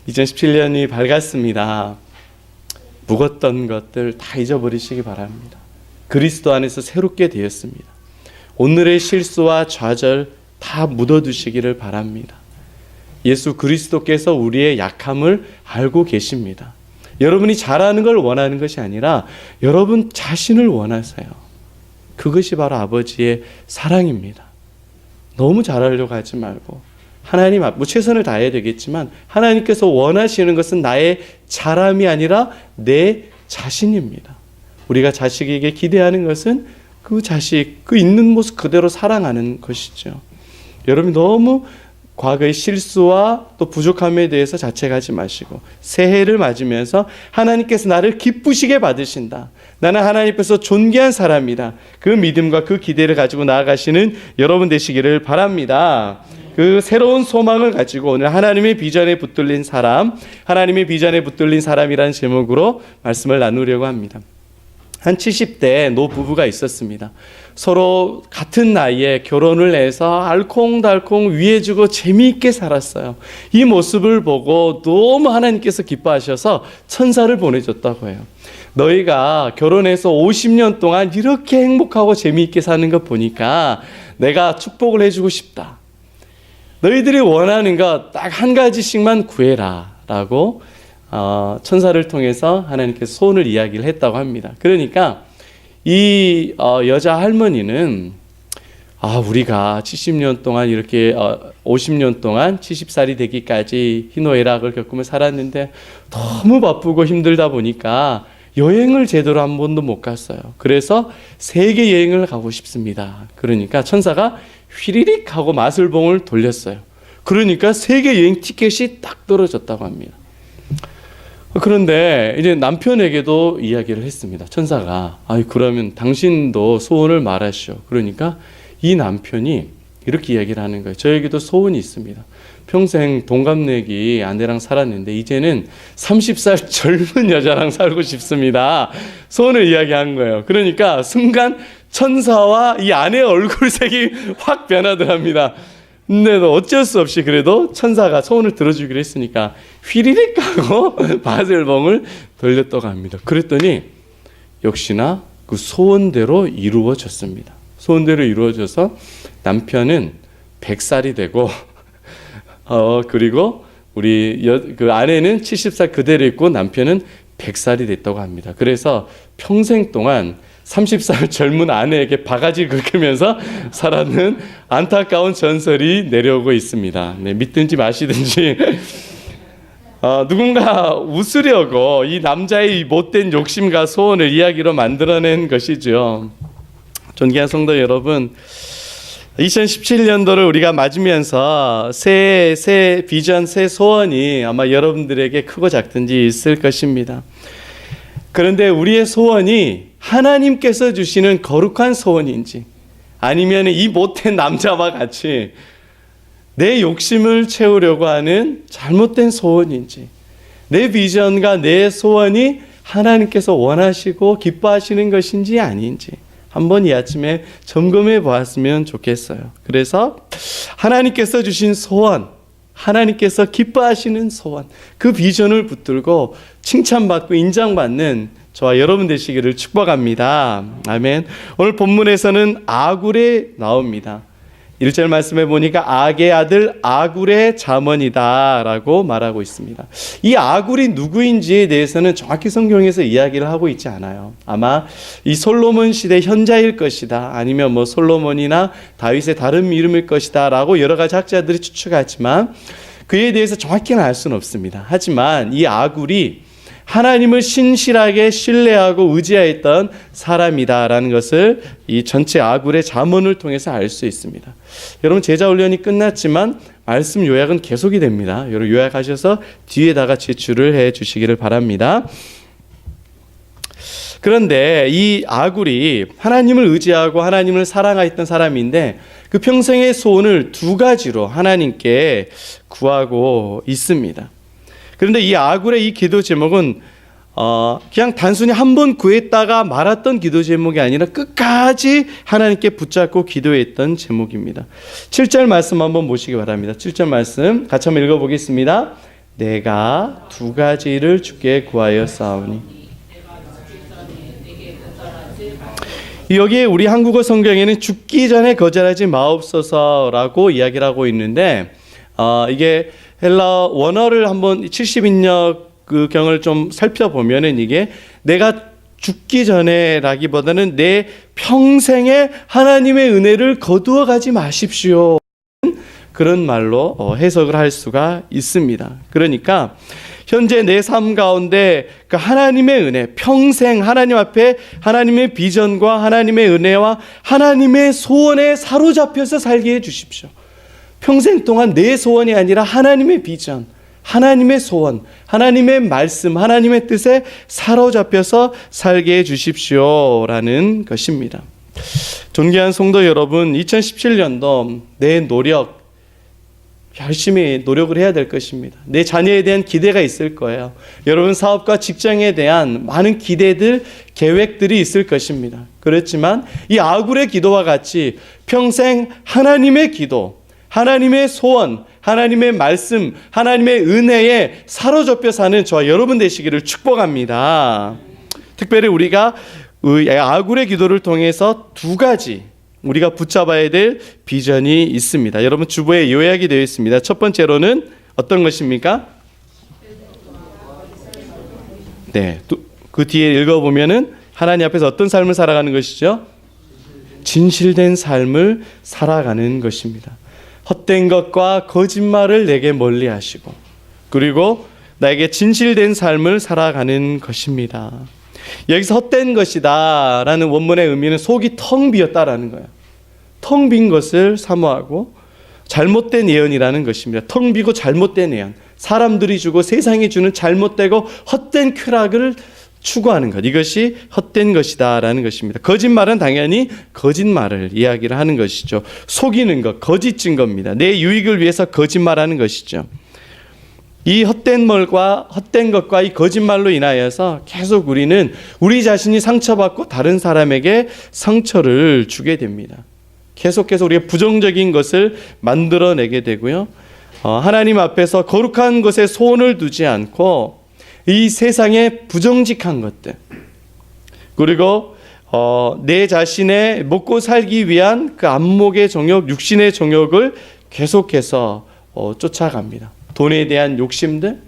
2017년이 밝았습니다. 묵었던 것들 다 잊어버리시기 바랍니다. 그리스도 안에서 새롭게 되었습니다. 오늘의 실수와 좌절 다 묻어두시기를 바랍니다. 예수 그리스도께서 우리의 약함을 알고 계십니다. 여러분이 잘하는 걸 원하는 것이 아니라 여러분 자신을 원하세요. 그것이 바로 아버지의 사랑입니다. 너무 잘하려고 하지 말고 하나님 앞, 최선을 다해야 되겠지만 하나님께서 원하시는 것은 나의 잘함이 아니라 내 자신입니다. 우리가 자식에게 기대하는 것은 그 자식, 그 있는 모습 그대로 사랑하는 것이죠. 여러분이 너무 과거의 실수와 또 부족함에 대해서 자책하지 마시고 새해를 맞으면서 하나님께서 나를 기쁘시게 받으신다. 나는 하나님 앞에서 존귀한 사람이다. 그 믿음과 그 기대를 가지고 나아가시는 여러분 되시기를 바랍니다. 그 새로운 소망을 가지고 오늘 하나님의 비전에 붙들린 사람, 하나님의 비전에 붙들린 사람이라는 제목으로 말씀을 나누려고 합니다. 한 70대 노부부가 있었습니다. 서로 같은 나이에 결혼을 해서 알콩달콩 위해주고 재미있게 살았어요. 이 모습을 보고 너무 하나님께서 기뻐하셔서 천사를 보내줬다고 해요. 너희가 결혼해서 50년 동안 이렇게 행복하고 재미있게 사는 것 보니까 내가 축복을 해주고 싶다. 너희들이 원하는 것 딱 한 가지씩만 구해라 라고 천사를 통해서 하나님께서 소원을 이야기를 했다고 합니다. 그러니까 이 여자 할머니는 우리가 70년 동안 이렇게 50년 동안 70살이 되기까지 희노애락을 겪으며 살았는데 너무 바쁘고 힘들다 보니까 여행을 제대로 한 번도 못 갔어요. 그래서 세계 여행을 가고 싶습니다. 그러니까 천사가 휘리릭 하고 마술봉을 돌렸어요. 그러니까 세계 여행 티켓이 딱 떨어졌다고 합니다. 그런데 이제 남편에게도 이야기를 했습니다. 천사가 그러면 당신도 소원을 말하시오. 그러니까 이 남편이 이렇게 이야기를 하는 거예요. 저에게도 소원이 있습니다. 평생 동갑내기 아내랑 살았는데 이제는 30살 젊은 여자랑 살고 싶습니다. 소원을 이야기한 거예요. 그러니까 순간 천사와 이 아내의 얼굴색이 확 변하더랍니다. 근데 어쩔 수 없이 그래도 천사가 소원을 들어주기로 했으니까 휘리릭 하고 바셀봉을 돌렸다고 합니다. 그랬더니 역시나 그 소원대로 이루어졌습니다. 소원대로 이루어져서 남편은 100살이 되고 그리고 그 아내는 70살 그대로 있고 남편은 100살이 됐다고 합니다. 그래서 평생 동안 30살 젊은 아내에게 바가지를 긁으면서 살았는 안타까운 전설이 내려오고 있습니다. 네, 믿든지 마시든지 누군가 웃으려고 이 남자의 못된 욕심과 소원을 이야기로 만들어낸 것이죠. 존귀한 성도 여러분, 2017년도를 우리가 맞으면서 새 비전, 새 소원이 아마 여러분들에게 크고 작든지 있을 것입니다. 그런데 우리의 소원이 하나님께서 주시는 거룩한 소원인지 아니면 이 못된 남자와 같이 내 욕심을 채우려고 하는 잘못된 소원인지 내 비전과 내 소원이 하나님께서 원하시고 기뻐하시는 것인지 아닌지 한번 이 아침에 점검해 보았으면 좋겠어요. 그래서 하나님께서 주신 소원, 하나님께서 기뻐하시는 소원, 그 비전을 붙들고 칭찬받고 인정받는 저와 여러분 되시기를 축복합니다. 아멘. 오늘 본문에서는 아굴에 나옵니다. 1절 말씀에 보니까 악의 아들 아굴의 잠언이다 라고 말하고 있습니다. 이 아굴이 누구인지에 대해서는 정확히 성경에서 이야기를 하고 있지 않아요. 아마 이 솔로몬 시대 현자일 것이다, 아니면 솔로몬이나 다윗의 다른 이름일 것이다 라고 여러 가지 학자들이 추측하지만 그에 대해서 정확히는 알 수는 없습니다. 하지만 이 아굴이 하나님을 신실하게 신뢰하고 의지하였던 사람이다라는 것을 이 전체 아굴의 잠언을 통해서 알 수 있습니다. 여러분, 제자 훈련이 끝났지만 말씀 요약은 계속이 됩니다. 여러분 요약하셔서 뒤에다가 제출을 해 주시기를 바랍니다. 그런데 이 아굴이 하나님을 의지하고 하나님을 사랑하였던 사람인데 그 평생의 소원을 두 가지로 하나님께 구하고 있습니다. 그런데 이 아굴의 이 기도 제목은 그냥 단순히 한 번 구했다가 말았던 기도 제목이 아니라 끝까지 하나님께 붙잡고 기도했던 제목입니다. 7절 말씀 한번 보시기 바랍니다. 7절 말씀 같이 한번 읽어보겠습니다. 내가 두 가지를 주께 구하였사오니. 여기에 우리 한국어 성경에는 죽기 전에 거절하지 마옵소서라고 이야기를 하고 있는데 이게 헬라 원어를 한번 70인역 그 경을 좀 살펴보면은 이게 내가 죽기 전에라기보다는 내 평생에 하나님의 은혜를 거두어 가지 마십시오. 그런 말로 해석을 할 수가 있습니다. 그러니까 현재 내 삶 가운데 그 하나님의 은혜, 평생 하나님 앞에 하나님의 비전과 하나님의 은혜와 하나님의 소원에 사로잡혀서 살게 해주십시오. 평생 동안 내 소원이 아니라 하나님의 비전, 하나님의 소원, 하나님의 말씀, 하나님의 뜻에 사로잡혀서 살게 해주십시오라는 것입니다. 존귀한 성도 여러분, 2017년도 내 노력, 열심히 노력을 해야 될 것입니다. 내 자녀에 대한 기대가 있을 거예요. 여러분 사업과 직장에 대한 많은 기대들, 계획들이 있을 것입니다. 그렇지만 이 아굴의 기도와 같이 평생 하나님의 기도, 하나님의 소원, 하나님의 말씀, 하나님의 은혜에 사로잡혀 사는 저와 여러분 되시기를 축복합니다. 특별히 우리가 아굴의 기도를 통해서 두 가지 우리가 붙잡아야 될 비전이 있습니다. 여러분 주보에 요약이 되어 있습니다. 첫 번째로는 어떤 것입니까? 네, 그 뒤에 읽어보면은 하나님 앞에서 어떤 삶을 살아가는 것이죠? 진실된 삶을 살아가는 것입니다. 헛된 것과 거짓말을 내게 멀리 하시고 그리고 나에게 진실된 삶을 살아가는 것입니다. 여기서 헛된 것이다 라는 원문의 의미는 속이 텅 비었다라는 거예요. 텅 빈 것을 사모하고 잘못된 예언이라는 것입니다. 텅 비고 잘못된 예언, 사람들이 주고 세상이 주는 잘못되고 헛된 쾌락을 추구하는 것, 이것이 헛된 것이다 라는 것입니다. 거짓말은 당연히 거짓말을 이야기를 하는 것이죠. 속이는 것, 거짓 증거입니다. 내 유익을 위해서 거짓말하는 것이죠. 이 헛된 말과 헛된 것과 이 거짓말로 인하여서 계속 우리는 우리 자신이 상처받고 다른 사람에게 상처를 주게 됩니다. 계속해서 우리가 부정적인 것을 만들어내게 되고요. 하나님 앞에서 거룩한 것에 소원을 두지 않고 이 세상의 부정직한 것들 그리고 내 자신의 먹고 살기 위한 그 안목의 정욕, 육신의 정욕을 계속해서 쫓아갑니다. 돈에 대한 욕심들,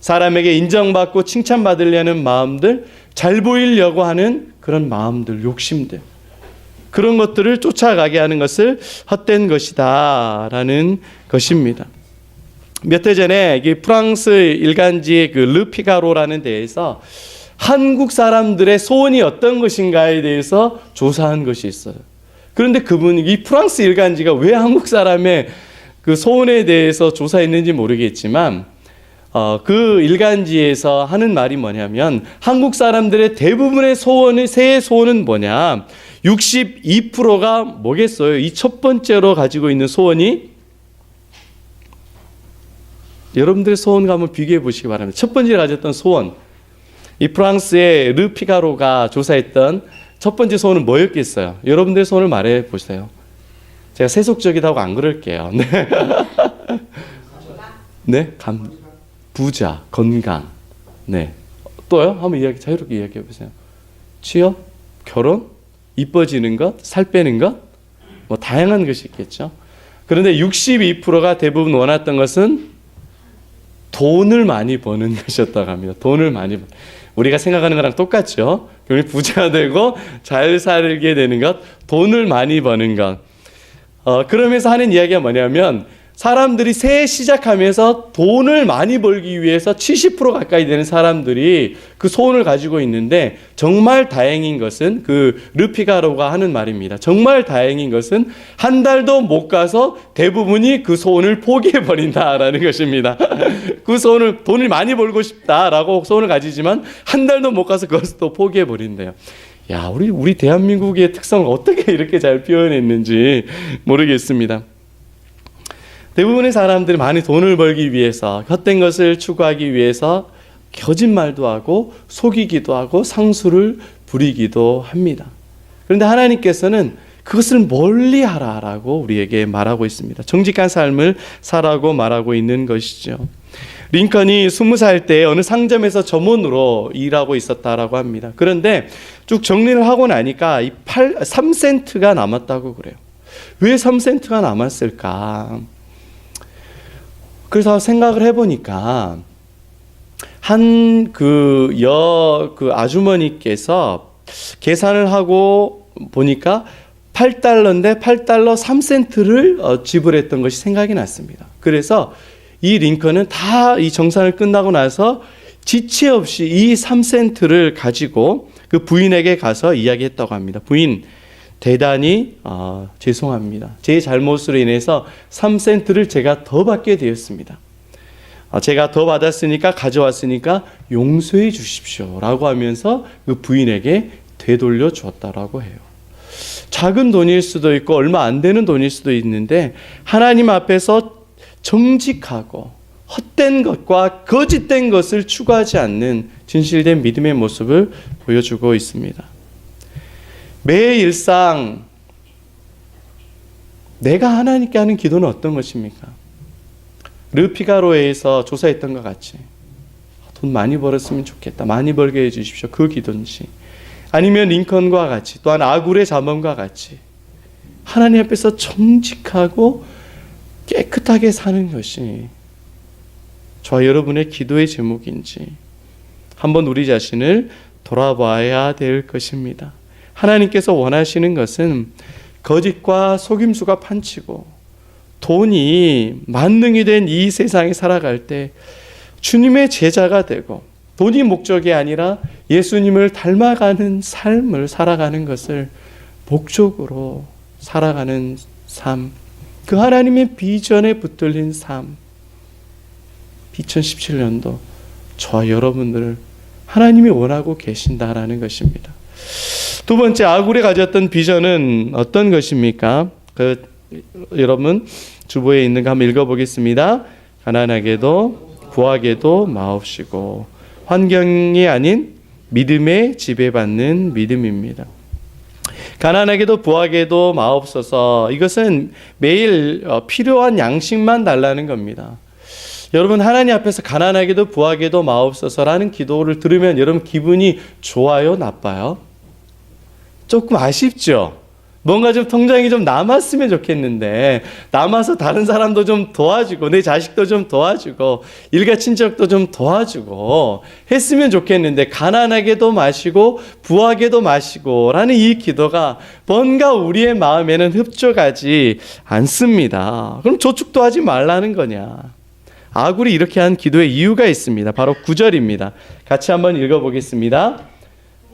사람에게 인정받고 칭찬받으려는 마음들, 잘 보이려고 하는 그런 마음들, 욕심들, 그런 것들을 쫓아가게 하는 것을 헛된 것이다 라는 것입니다. 몇 해 전에 프랑스 일간지 그 르피가로라는 데에서 한국 사람들의 소원이 어떤 것인가에 대해서 조사한 것이 있어요. 그런데 그분이 이 프랑스 일간지가 왜 한국 사람의 그 소원에 대해서 조사했는지 모르겠지만 그 일간지에서 하는 말이 뭐냐면 한국 사람들의 대부분의 소원이 새해 소원은 뭐냐? 62%가 뭐겠어요? 이 첫 번째로 가지고 있는 소원이 여러분들의 소원과 한번 비교해 보시기 바랍니다. 첫 번째로 가졌던 소원, 이 프랑스의 르피가로가 조사했던 첫 번째 소원은 뭐였겠어요? 여러분들의 소원을 말해 보세요. 제가 세속적이라고 안 그럴게요. 네, 네, 부자, 건강, 네, 또요? 한번 자유롭게 이야기해 보세요. 취업, 결혼, 이뻐지는 것, 살 빼는 것, 뭐 다양한 것이 있겠죠. 그런데 62%가 대부분 원했던 것은 돈을 많이 버는 것이었다고 합니다. 돈을 많이 우리가 생각하는 거랑 똑같죠. 부자 되고 잘 살게 되는 것, 돈을 많이 버는 것. 그러면서 하는 이야기가 뭐냐면 사람들이 새해 시작하면서 돈을 많이 벌기 위해서 70% 가까이 되는 사람들이 그 소원을 가지고 있는데 정말 다행인 것은 그 르피가로가 하는 말입니다. 정말 다행인 것은 한 달도 못 가서 대부분이 그 소원을 포기해 버린다라는 것입니다. 그 소원을 돈을 많이 벌고 싶다라고 소원을 가지지만 한 달도 못 가서 그것을 또 포기해 버린대요. 야, 우리 대한민국의 특성을 어떻게 이렇게 잘 표현했는지 모르겠습니다. 대부분의 사람들이 많이 돈을 벌기 위해서 헛된 것을 추구하기 위해서 거짓말도 하고 속이기도 하고 상수를 부리기도 합니다. 그런데 하나님께서는 그것을 멀리하라라고 우리에게 말하고 있습니다. 정직한 삶을 살라고 말하고 있는 것이죠. 링컨이 20살 때 어느 상점에서 점원으로 일하고 있었다라고 합니다. 그런데 쭉 정리를 하고 나니까 3센트가 남았다고 그래요. 왜 3센트가 남았을까? 그래서 생각을 해보니까 그 아주머니께서 계산을 하고 보니까 8달러인데 8달러 3센트를 지불했던 것이 생각이 났습니다. 그래서 이 링컨은 다 이 정산을 끝나고 나서 지체 없이 이 3센트를 가지고 그 부인에게 가서 이야기했다고 합니다. 부인, 대단히 죄송합니다. 제 잘못으로 인해서 3센트를 제가 더 받게 되었습니다. 제가 더 받았으니까 가져왔으니까 용서해 주십시오 라고 하면서 그 부인에게 되돌려 주었다라고 해요. 작은 돈일 수도 있고 얼마 안 되는 돈일 수도 있는데 하나님 앞에서 정직하고 헛된 것과 거짓된 것을 추구하지 않는 진실된 믿음의 모습을 보여주고 있습니다. 매일 일상 내가 하나님께 하는 기도는 어떤 것입니까? 르피가로에서 조사했던 것 같이 돈 많이 벌었으면 좋겠다, 많이 벌게 해주십시오, 그 기도인지, 아니면 링컨과 같이 또한 아굴의 잠언과 같이 하나님 앞에서 정직하고 깨끗하게 사는 것이 저와 여러분의 기도의 제목인지 한번 우리 자신을 돌아봐야 될 것입니다. 하나님께서 원하시는 것은 거짓과 속임수가 판치고 돈이 만능이 된 이 세상에 살아갈 때 주님의 제자가 되고 돈이 목적이 아니라 예수님을 닮아가는 삶을 살아가는 것을 목적으로 살아가는 삶, 그 하나님의 비전에 붙들린 삶, 2017년도 저와 여러분들을 하나님이 원하고 계신다라는 것입니다. 두 번째, 아굴이 가졌던 비전은 어떤 것입니까? 여러분 주보에 있는 거 한번 읽어보겠습니다. 가난하게도 부하게도 마옵시고, 환경이 아닌 믿음에 지배받는 믿음입니다. 가난하게도 부하게도 마옵소서, 이것은 매일 필요한 양식만 달라는 겁니다. 여러분, 하나님 앞에서 가난하게도 부하게도 마옵소서라는 기도를 들으면 여러분 기분이 좋아요, 나빠요? 조금 아쉽죠? 뭔가 좀 통장이 좀 남았으면 좋겠는데, 남아서 다른 사람도 좀 도와주고 내 자식도 좀 도와주고 일가 친척도 좀 도와주고 했으면 좋겠는데, 가난하게도 마시고 부하게도 마시고 라는 이 기도가 뭔가 우리의 마음에는 흡족하지 않습니다. 그럼 저축도 하지 말라는 거냐? 아굴이 이렇게 한 기도의 이유가 있습니다. 바로 9절입니다. 같이 한번 읽어보겠습니다.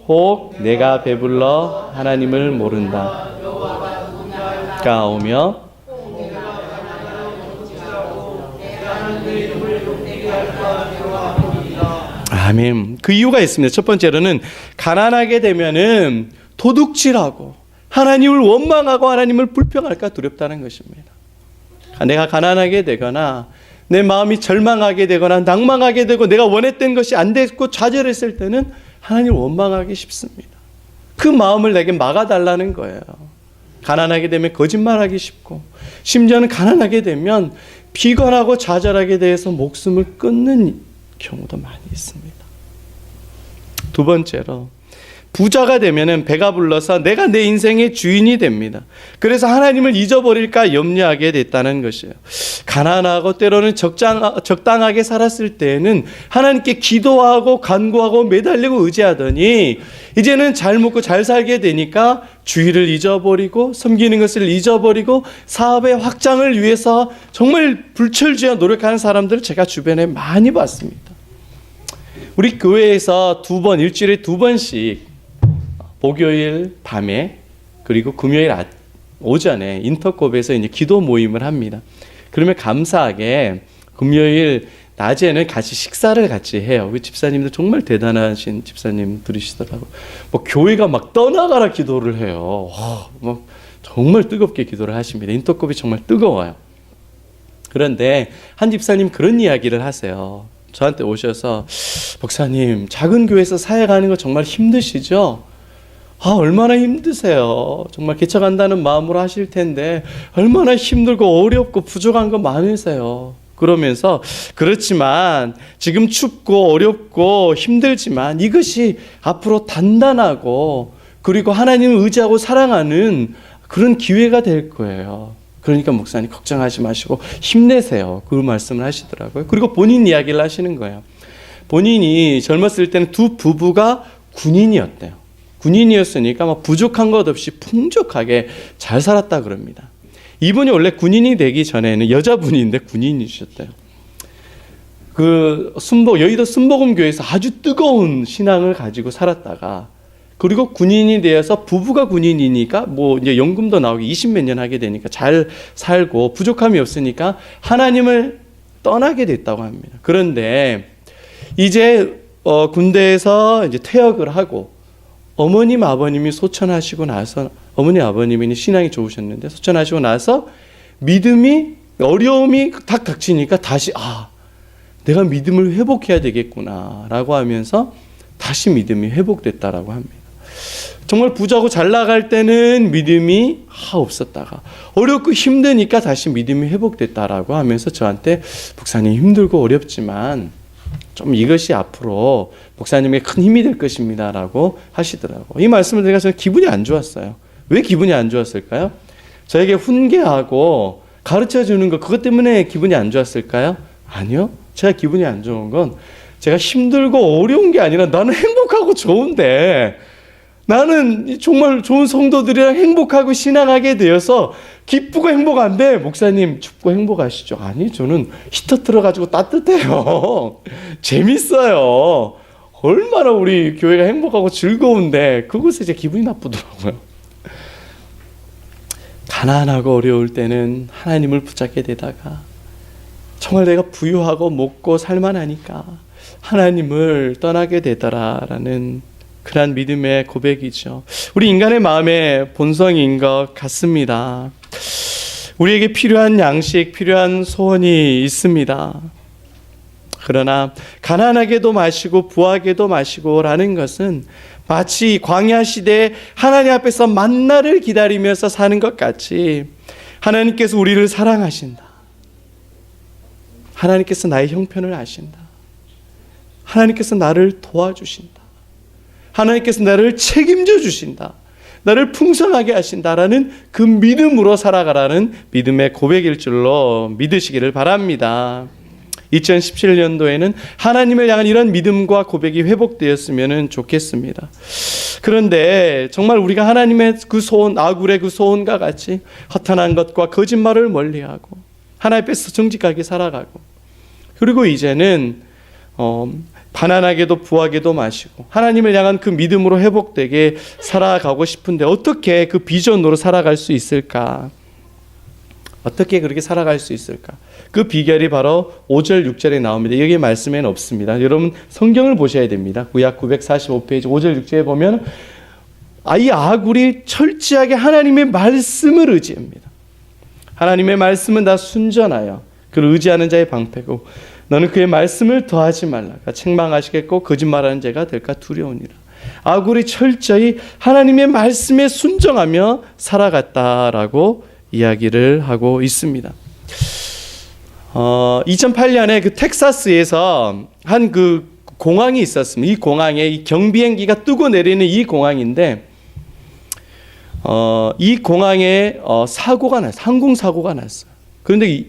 혹 내가 배불러 하나님을 모른다 가오며, 아멘. 그 이유가 있습니다. 첫 번째로는 가난하게 되면은 도둑질하고 하나님을 원망하고 하나님을 불평할까 두렵다는 것입니다. 내가 가난하게 되거나 내 마음이 절망하게 되거나 낭망하게 되고 내가 원했던 것이 안 됐고 좌절했을 때는 하나님을 원망하기 쉽습니다. 그 마음을 내게 막아달라는 거예요. 가난하게 되면 거짓말하기 쉽고, 심지어는 가난하게 되면 비관하고 좌절하게 돼서 목숨을 끊는 경우도 많이 있습니다. 두 번째로, 부자가 되면은 배가 불러서 내가 내 인생의 주인이 됩니다. 그래서 하나님을 잊어버릴까 염려하게 됐다는 것이에요. 가난하고 때로는 적당하게 살았을 때에는 하나님께 기도하고 간구하고 매달리고 의지하더니 이제는 잘 먹고 잘 살게 되니까 주의를 잊어버리고 섬기는 것을 잊어버리고 사업의 확장을 위해서 정말 불철주야 노력하는 사람들을 제가 주변에 많이 봤습니다. 우리 교회에서 일주일에 2번씩 목요일 밤에 그리고 금요일 오전에 인터콥에서 이제 기도 모임을 합니다. 그러면 감사하게 금요일 낮에는 같이 식사를 같이 해요. 우리 집사님들 정말 대단하신 집사님들이시더라고요. 교회가 막 떠나가라 기도를 해요. 정말 뜨겁게 기도를 하십니다. 인터콥이 정말 뜨거워요. 그런데 한 집사님 그런 이야기를 하세요. 저한테 오셔서, 목사님, 작은 교회에서 사역하는 거 정말 힘드시죠? 얼마나 힘드세요. 정말 개척한다는 마음으로 하실 텐데 얼마나 힘들고 어렵고 부족한 거 많으세요. 그러면서 그렇지만 지금 춥고 어렵고 힘들지만 이것이 앞으로 단단하고 그리고 하나님을 의지하고 사랑하는 그런 기회가 될 거예요. 그러니까 목사님 걱정하지 마시고 힘내세요. 그 말씀을 하시더라고요. 그리고 본인 이야기를 하시는 거예요. 본인이 젊었을 때는 두 부부가 군인이었대요. 군인이었으니까 막 부족한 것 없이 풍족하게 잘 살았다 그럽니다. 이분이 원래 군인이 되기 전에는 여자분인데 군인이셨대요. 여의도 순복음교회에서 아주 뜨거운 신앙을 가지고 살았다가 그리고 군인이 되어서 부부가 군인이니까 뭐 이제 연금도 나오기 20몇 년 하게 되니까 잘 살고 부족함이 없으니까 하나님을 떠나게 됐다고 합니다. 그런데 이제 군대에서 이제 퇴역을 하고 어머님 아버님이 소천하시고 나서 어머니 아버님이 신앙이 좋으셨는데 소천하시고 나서 믿음이 어려움이 딱 닥치니까 다시 내가 믿음을 회복해야 되겠구나라고 하면서 다시 믿음이 회복됐다라고 합니다. 정말 부자고 잘 나갈 때는 믿음이 없었다가 어렵고 힘드니까 다시 믿음이 회복됐다라고 하면서 저한테 목사님 힘들고 어렵지만 좀 이것이 앞으로 목사님의 큰 힘이 될 것입니다라고 하시더라고요. 이 말씀을 드리니까 저는 기분이 안 좋았어요. 왜 기분이 안 좋았을까요? 저에게 훈계하고 가르쳐주는 것 그것 때문에 기분이 안 좋았을까요? 아니요. 제가 기분이 안 좋은 건 제가 힘들고 어려운 게 아니라 나는 행복하고 좋은데 나는 정말 좋은 성도들이랑 행복하고 신앙하게 되어서 기쁘고 행복한데 목사님 춥고 행복하시죠? 아니 저는 히터 틀어가지고 따뜻해요. 재밌어요. 얼마나 우리 교회가 행복하고 즐거운데 그곳에 제 기분이 나쁘더라고요. 가난하고 어려울 때는 하나님을 붙잡게 되다가 정말 내가 부유하고 먹고 살만하니까 하나님을 떠나게 되더라라는 그러한 믿음의 고백이죠. 우리 인간의 마음의 본성인 것 같습니다. 우리에게 필요한 양식, 필요한 소원이 있습니다. 그러나 가난하게도 마시고 부하게도 마시고라는 것은 마치 광야 시대에 하나님 앞에서 만나를 기다리면서 사는 것 같이 하나님께서 우리를 사랑하신다. 하나님께서 나의 형편을 아신다. 하나님께서 나를 도와주신다. 하나님께서 나를 책임져 주신다. 나를 풍성하게 하신다라는 그 믿음으로 살아가라는 믿음의 고백일 줄로 믿으시기를 바랍니다. 2017년도에는 하나님을 향한 이런 믿음과 고백이 회복되었으면 좋겠습니다. 그런데 정말 우리가 하나님의 그 소원, 아굴의 그 소원과 같이 허탄한 것과 거짓말을 멀리하고 하나님 앞에서 정직하게 살아가고 그리고 이제는 가난하게도 부하게도 마시고 하나님을 향한 그 믿음으로 회복되게 살아가고 싶은데 어떻게 그 비전으로 살아갈 수 있을까? 어떻게 그렇게 살아갈 수 있을까? 그 비결이 바로 5절 6절에 나옵니다. 여기 말씀에는 없습니다. 여러분 성경을 보셔야 됩니다. 구약 945페이지 5절 6절에 보면 이 아굴이 철저하게 하나님의 말씀을 의지합니다. 하나님의 말씀은 다 순전하여 그를 의지하는 자의 방패고 너는 그의 말씀을 더하지 말라. 책망하시겠고 거짓말하는 자가 될까 두려우니라. 아굴이 철저히 하나님의 말씀에 순종하며 살아갔다라고 이야기를 하고 있습니다. 2008년에 그 텍사스에서 한 그 공항이 있었습니다. 이 공항에 이 경비행기가 뜨고 내리는 이 공항인데 이 공항에 사고가 났어요. 항공 사고가 났어요. 그런데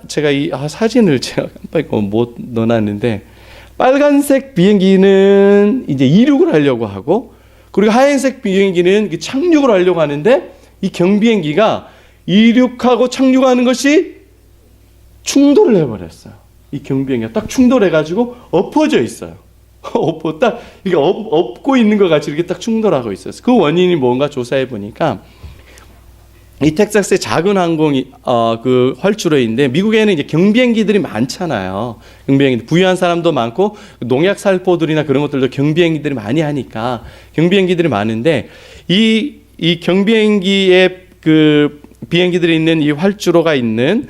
제가 이 사진을 제가 깜빡 못 넣어놨는데 빨간색 비행기는 이제 이륙을 하려고 하고 그리고 하얀색 비행기는 착륙을 하려고 하는데 이 경비행기가 이륙하고 착륙하는 것이 충돌을 해버렸어요. 이 경비행기가 딱 충돌해가지고 엎어져 있어요. 딱 이게 엎고 있는 것 같이 이렇게 딱 충돌하고 있었어요. 그 원인이 뭔가 조사해 보니까 이 텍사스의 작은 항공이 그 활주로인데 미국에는 이제 경비행기들이 많잖아요. 경비행기 부유한 사람도 많고 농약 살포들이나 그런 것들도 경비행기들이 많이 하니까 경비행기들이 많은데 이 경비행기에 그 비행기들이 있는 이 활주로가 있는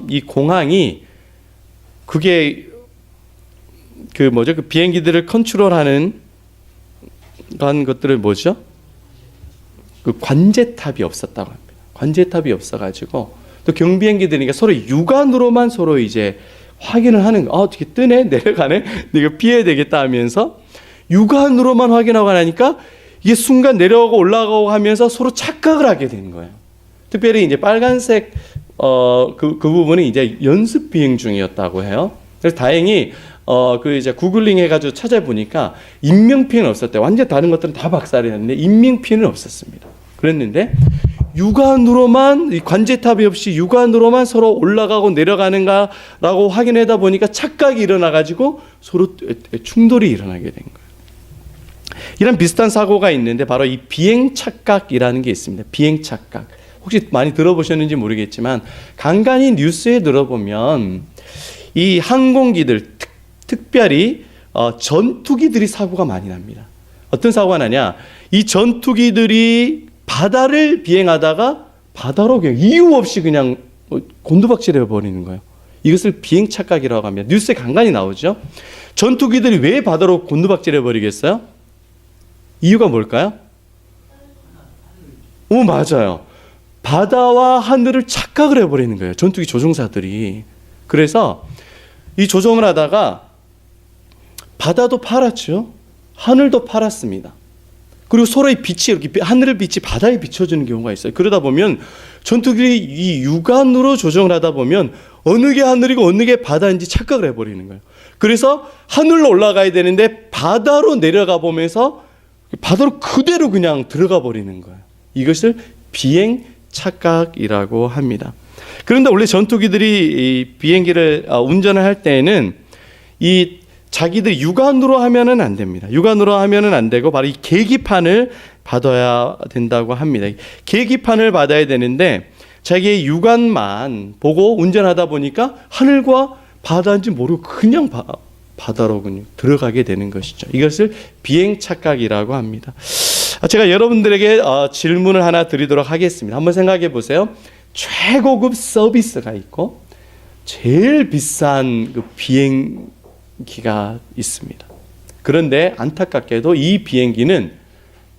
이 공항이 그게 그 비행기들을 컨트롤하는 그런 것들을 그 관제탑이 없었다고 합니다. 관제탑이 없어가지고 또 경비행기들이니까 서로 육안으로만 서로 이제 확인을 하는 거. 어떻게 뜨네? 내려가네? 내가 피해야 되겠다 하면서 육안으로만 확인하고 나니까 이게 순간 내려가고 올라가고 하면서 서로 착각을 하게 되는 거예요. 특별히 이제 빨간색 그 부분이 이제 연습 비행 중이었다고 해요. 그래서 다행히 그 이제 구글링 해가지고 찾아보니까 인명 피해는 없었대. 완전 다른 것들은 다 박살이었는데 인명 피해는 없었습니다. 그랬는데 육안으로만 관제탑이 없이 육안으로만 서로 올라가고 내려가는가라고 확인하다 보니까 착각이 일어나가지고 서로 충돌이 일어나게 된 거예요. 이런 비슷한 사고가 있는데 바로 이 비행 착각이라는 게 있습니다. 비행 착각. 혹시 많이 들어보셨는지 모르겠지만 간간히 뉴스에 들어보면 이 항공기들 특별히 전투기들이 사고가 많이 납니다. 어떤 사고가 나냐? 이 전투기들이 바다를 비행하다가 바다로 그냥 이유 없이 그냥 곤두박질해 버리는 거예요. 이것을 비행 착각이라고 합니다. 뉴스에 간간히 나오죠. 전투기들이 왜 바다로 곤두박질해 버리겠어요? 이유가 뭘까요? 맞아요. 바다와 하늘을 착각을 해버리는 거예요. 전투기 조종사들이. 그래서 이 조종을 하다가 바다도 팔았죠. 하늘도 팔았습니다. 그리고 서로의 빛이 이렇게 하늘의 빛이 바다에 비춰주는 경우가 있어요. 그러다 보면 전투기들이 이 육안으로 조종을 하다 보면 어느 게 하늘이고 어느 게 바다인지 착각을 해버리는 거예요. 그래서 하늘로 올라가야 되는데 바다로 내려가 보면서 바다로 그대로 그냥 들어가 버리는 거예요. 이것을 비행 착각이라고 합니다. 그런데 원래 전투기들이 이 비행기를 운전을 할 때에는 이 자기들 육안으로 하면은 안 됩니다. 육안으로 하면은 안 되고 바로 이 계기판을 받아야 된다고 합니다. 계기판을 받아야 되는데 자기의 육안만 보고 운전하다 보니까 하늘과 바다인지 모르고 그냥 바다로 그냥 들어가게 되는 것이죠. 이것을 비행 착각이라고 합니다. 제가 여러분들에게 질문을 하나 드리도록 하겠습니다. 한번 생각해 보세요. 최고급 서비스가 있고 제일 비싼 그 비행기가 있습니다. 그런데 안타깝게도 이 비행기는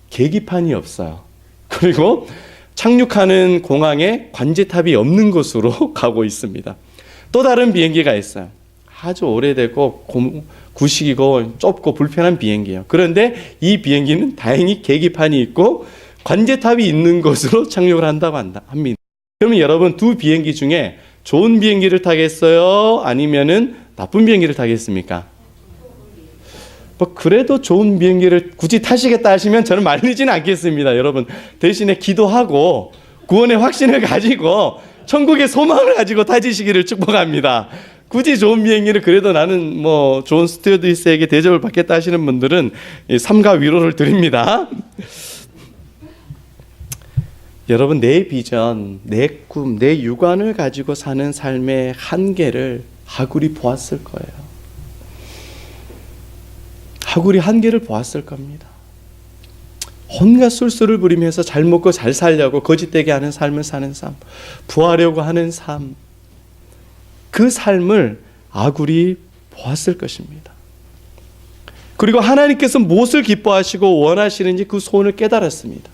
계기판이 없어요. 그리고 착륙하는 공항에 관제탑이 없는 곳으로 가고 있습니다. 또 다른 비행기가 있어요. 아주 오래되고 구식이고 좁고 불편한 비행기예요. 그런데 이 비행기는 다행히 계기판이 있고 관제탑이 있는 곳으로 착륙을 한다고 합니다. 그러면 여러분 두 비행기 중에 좋은 비행기를 타겠어요? 아니면은 나쁜 비행기를 타겠습니까? 그래도 좋은 비행기를 굳이 타시겠다 하시면 저는 말리지는 않겠습니다. 여러분 대신에 기도하고 구원의 확신을 가지고 천국의 소망을 가지고 타지시기를 축복합니다. 굳이 좋은 비행기를 그래도 나는 뭐 좋은 스튜어디스에게 대접을 받겠다 하시는 분들은 삼가 위로를 드립니다. 여러분 내 비전, 내 꿈, 내 육안을 가지고 사는 삶의 한계를 하굴이 보았을 거예요. 하굴이 한계를 보았을 겁니다. 온갖 술수를 부리면서 잘 먹고 잘 살려고 거짓되게 하는 삶을 사는 삶, 부하려고 하는 삶, 그 삶을 아굴이 보았을 것입니다. 그리고 하나님께서 무엇을 기뻐하시고 원하시는지 그 소원을 깨달았습니다.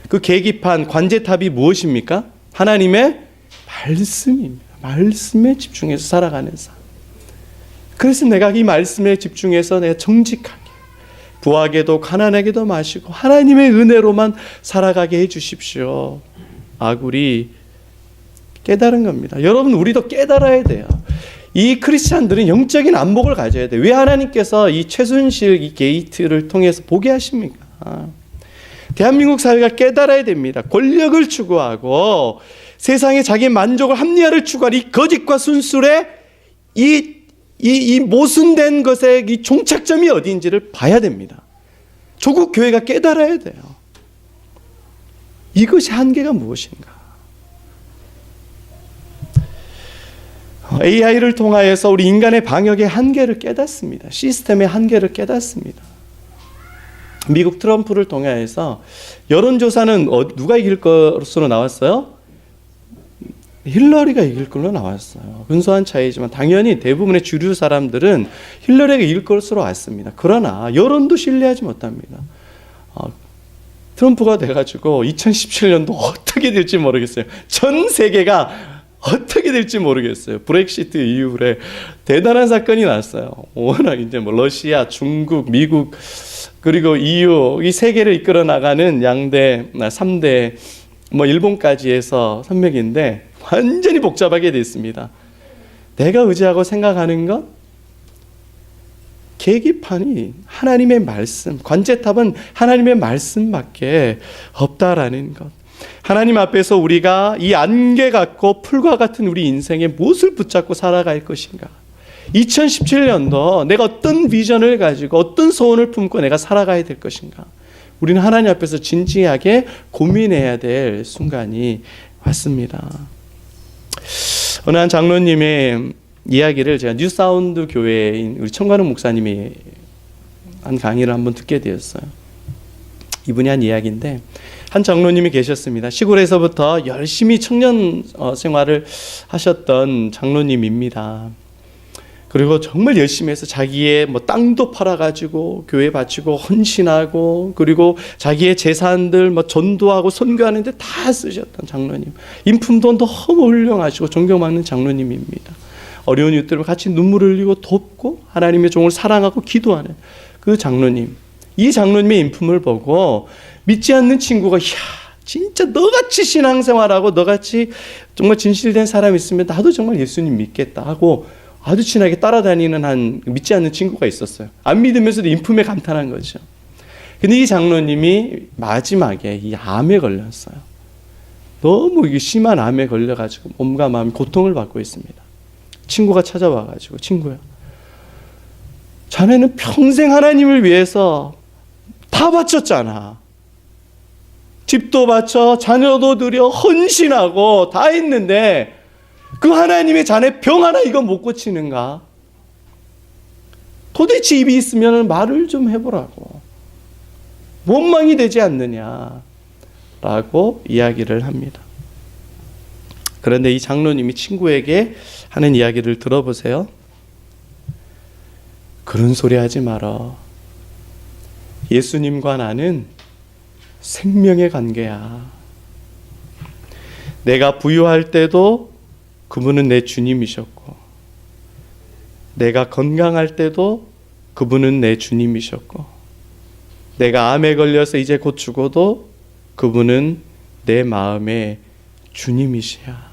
그 계기판, 관제탑이 무엇입니까? 하나님의 말씀입니다. 말씀에 집중해서 살아가는 삶. 그래서 내가 이 말씀에 집중해서 내가 정직하게, 부하게도 가난하게도 마시고 하나님의 은혜로만 살아가게 해주십시오. 아굴이 깨달은 겁니다. 여러분 우리도 깨달아야 돼요. 이 크리스찬들은 영적인 안목을 가져야 돼요. 왜 하나님께서 이 최순실 이 게이트를 통해서 보게 하십니까? 대한민국 사회가 깨달아야 됩니다. 권력을 추구하고 세상에 자기 만족을 합리화를 추구할 이 거짓과 순술의 이 모순된 것의 이 종착점이 어디인지를 봐야 됩니다. 조국 교회가 깨달아야 돼요. 이것이 한계가 무엇인가? AI를 통하여서 우리 인간의 방역의 한계를 깨닫습니다. 시스템의 한계를 깨닫습니다. 미국 트럼프를 통해서 여론조사는 누가 이길 것으로 나왔어요? 힐러리가 이길 걸로 나왔어요. 근소한 차이지만 당연히 대부분의 주류 사람들은 힐러리가 이길 것으로 왔습니다. 그러나 여론도 신뢰하지 못합니다. 트럼프가 돼가지고 2017년도 어떻게 될지 모르겠어요. 전 세계가 어떻게 될지 모르겠어요. 브렉시트 이후에 대단한 사건이 났어요. 워낙 이제 뭐 러시아, 중국, 미국 그리고 EU 이 세계를 이끌어 나가는 양대, 3대 뭐 일본까지 해서 산맥인데 완전히 복잡하게 됐습니다. 내가 의지하고 생각하는 것 계기판이 하나님의 말씀, 관제탑은 하나님의 말씀밖에 없다라는 것. 하나님 앞에서 우리가 이 안개 같고 풀과 같은 우리 인생에 무엇을 붙잡고 살아갈 것인가? 2017년도 내가 어떤 비전을 가지고 어떤 소원을 품고 내가 살아가야 될 것인가? 우리는 하나님 앞에서 진지하게 고민해야 될 순간이 왔습니다. 어느 한 장로님의 이야기를 제가 뉴사운드 교회인 우리 청관훈 목사님이 한 강의를 한번 듣게 되었어요. 이분이 한 이야기인데 한 장로님이 계셨습니다. 시골에서부터 열심히 청년 생활을 하셨던 장로님입니다. 그리고 정말 열심히 해서 자기의 뭐 땅도 팔아가지고 교회 바치고 헌신하고 그리고 자기의 재산들 뭐 전도하고 선교하는데 다 쓰셨던 장로님. 인품도 너무 훌륭하시고 존경받는 장로님입니다. 어려운 이웃들과 같이 눈물을 흘리고 돕고 하나님의 종을 사랑하고 기도하는 그 장로님. 이 장로님의 인품을 보고 믿지 않는 친구가 야 진짜 너같이 신앙생활하고 너같이 정말 진실된 사람이 있으면 나도 정말 예수님 믿겠다 하고 아주 친하게 따라다니는 한 믿지 않는 친구가 있었어요. 안 믿으면서도 인품에 감탄한 거죠. 근데 이 장로님이 마지막에 이 암에 걸렸어요. 너무 심한 암에 걸려가지고 몸과 마음이 고통을 받고 있습니다. 친구가 찾아와가지고 친구야, 자네는 평생 하나님을 위해서 다 바쳤잖아. 집도 바쳐 자녀도 드려 헌신하고 다 했는데 그 하나님의 자네 병 하나 이거 못 고치는가? 도대체 입이 있으면 말을 좀 해보라고. 원망이 되지 않느냐 라고 이야기를 합니다. 그런데 이 장로님이 친구에게 하는 이야기를 들어보세요. 그런 소리 하지 마라. 예수님과 나는 생명의 관계야. 내가 부유할 때도 그분은 내 주님이셨고, 내가 건강할 때도 그분은 내 주님이셨고, 내가 암에 걸려서 이제 곧 죽어도 그분은 내 마음의 주님이시야.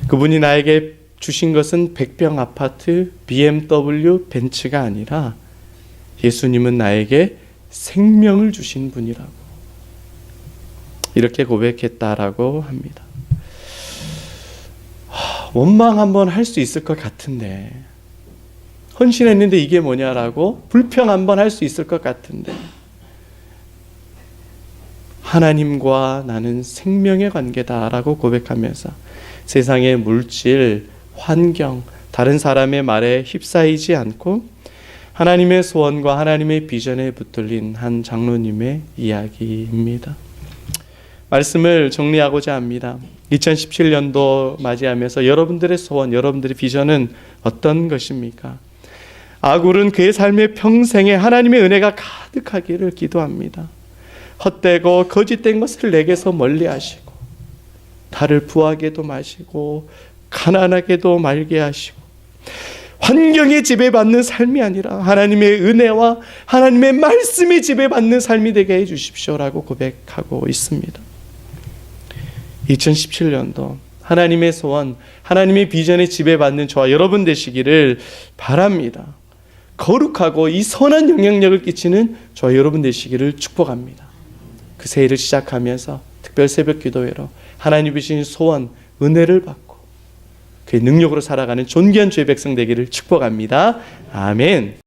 그분이 나에게 주신 것은 백병 아파트, BMW, 벤츠가 아니라 예수님은 나에게 생명을 주신 분이라고 이렇게 고백했다라고 합니다. 원망 한번 할 수 있을 것 같은데, 헌신했는데 이게 뭐냐라고 불평 한번 할 수 있을 것 같은데, 하나님과 나는 생명의 관계다라고 고백하면서 세상의 물질, 환경, 다른 사람의 말에 휩싸이지 않고 하나님의 소원과 하나님의 비전에 붙들린 한 장로님의 이야기입니다. 말씀을 정리하고자 합니다. 2017년도 맞이하면서 여러분들의 소원, 여러분들의 비전은 어떤 것입니까? 아굴은 그의 삶의 평생에 하나님의 은혜가 가득하기를 기도합니다. 헛되고 거짓된 것을 내게서 멀리하시고 나를 부하게도 마시고 가난하게도 말게 하시고 환경에 지배받는 삶이 아니라 하나님의 은혜와 하나님의 말씀에 지배받는 삶이 되게 해주십시오라고 고백하고 있습니다. 2017년도 하나님의 소원, 하나님의 비전에 지배받는 저와 여러분 되시기를 바랍니다. 거룩하고 이 선한 영향력을 끼치는 저와 여러분 되시기를 축복합니다. 그 새해를 시작하면서 특별 새벽 기도회로 하나님 주신 소원, 은혜를 받고 그의 능력으로 살아가는 존귀한 주의 백성 되기를 축복합니다. 아멘.